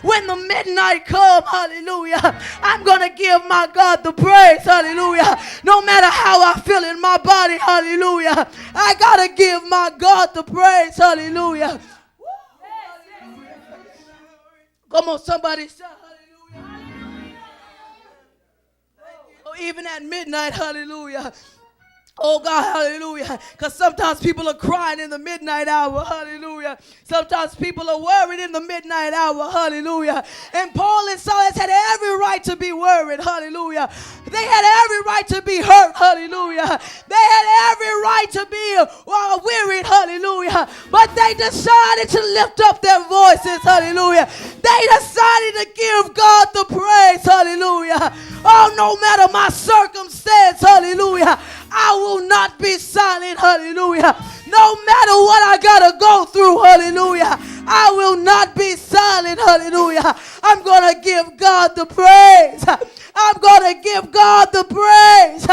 When the midnight come, hallelujah, I'm going to give my God the praise, hallelujah. No matter how I feel in my body, hallelujah, I got to give my God the praise, hallelujah. Come on, somebody shout hallelujah. Oh, even at midnight, hallelujah. Oh God, hallelujah. Because sometimes people are crying in the midnight hour, hallelujah. Sometimes people are worried in the midnight hour, hallelujah. And Paul and Silas had every right to be worried, hallelujah. They had every right to be hurt, hallelujah. They had every right to be wearied, hallelujah. But they decided to lift up their voices, hallelujah. They decided to give God the praise, hallelujah. Oh, no matter my circumstance, hallelujah, I will not be silent, hallelujah. No matter what I gotta go through, hallelujah, I will not be silent, hallelujah. I'm gonna give God the praise. I'm gonna give God the praise.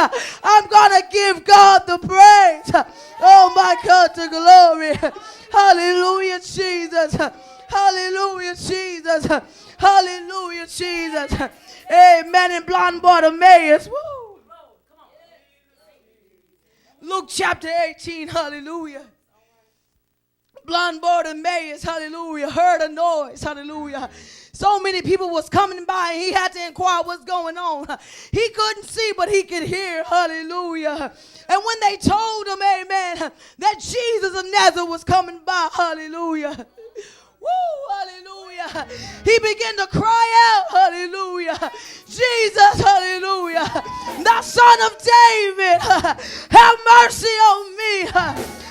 I'm gonna give God the praise. Oh my God, to glory. Hallelujah, Jesus. Hallelujah, Jesus. Hallelujah, Jesus. Amen. And blind Bartimaeus. Woo. Luke chapter 18, hallelujah. Blind Bartimaeus, hallelujah, heard a noise, hallelujah. So many people was coming by and he had to inquire what's going on. He couldn't see, but he could hear, hallelujah. And when they told him, amen, that Jesus of Nazareth was coming by, hallelujah. Woo, hallelujah. He began to cry out, hallelujah. Jesus, hallelujah. Thou Son of David, have mercy on me.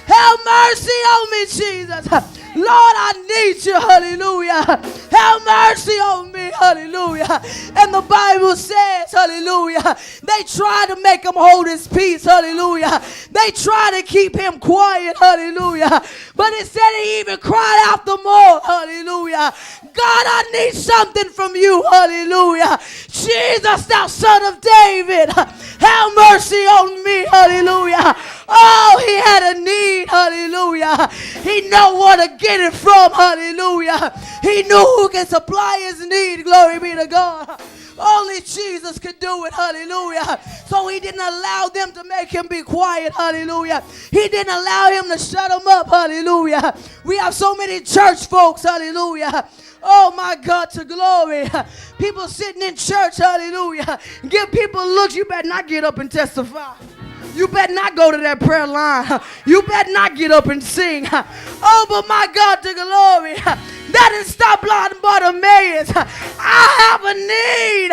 Have mercy on me, Jesus. Lord, I need you, hallelujah. Have mercy on me, hallelujah. And the Bible says, hallelujah, they try to make him hold his peace, hallelujah. They try to keep him quiet, hallelujah. But it said he even cried out the more, hallelujah. God, I need something from you, hallelujah. Jesus, thou Son of David, have mercy on me, hallelujah. Oh, he had a need, hallelujah. He knew where to get it from, hallelujah. He knew who can supply his need, glory be to God. Only Jesus could do it, hallelujah. So he didn't allow them to make him be quiet, hallelujah. He didn't allow him to shut him up, hallelujah. We have so many church folks, hallelujah. Oh my God, to glory. People sitting in church, hallelujah. Give people looks. You better not get up and testify. You better not go to that prayer line. You better not get up and sing. Oh, but my God, to glory. That didn't stop blind Bartimaeus. I have a need,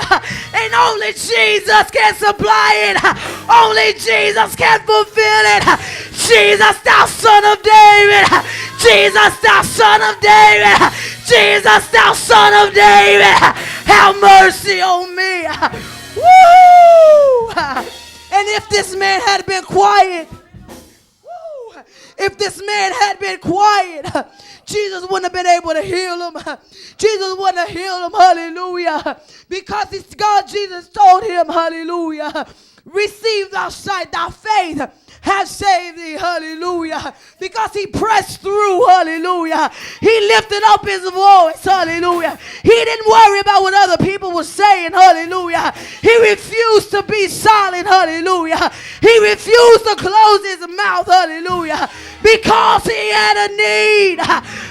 and only Jesus can supply it. Only Jesus can fulfill it. Jesus, thou Son of David. Jesus, thou Son of David. Jesus, thou Son of David. Have mercy on me. Woo! And if this man had been quiet, if this man had been quiet, Jesus wouldn't have been able to heal him. Jesus wouldn't have healed him, hallelujah. Because it's God, Jesus told him, hallelujah, receive thy sight, thy faith has saved thee, hallelujah. Because he pressed through, hallelujah. He lifted up his voice, hallelujah. He didn't worry about what other people were saying, hallelujah. He refused to be silent, hallelujah. He refused to close his mouth, hallelujah. Because he had a need,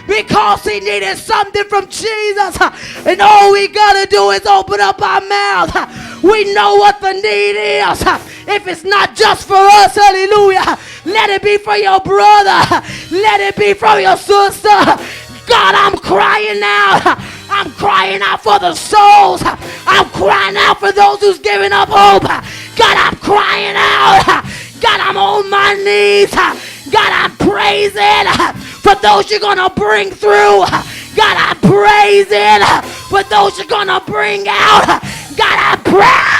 because he needed something from Jesus. And all we got to do is open up our mouth. We know what the need is. If it's not just for us, hallelujah, let it be for your brother. Let it be for your sister. God, I'm crying out. I'm crying out for the souls. I'm crying out for those who's giving up hope. God, I'm crying out. God, I'm on my knees. God, I'm praising for those you're going to bring through. God, I'm praising for those you're going to bring out. God, I pray.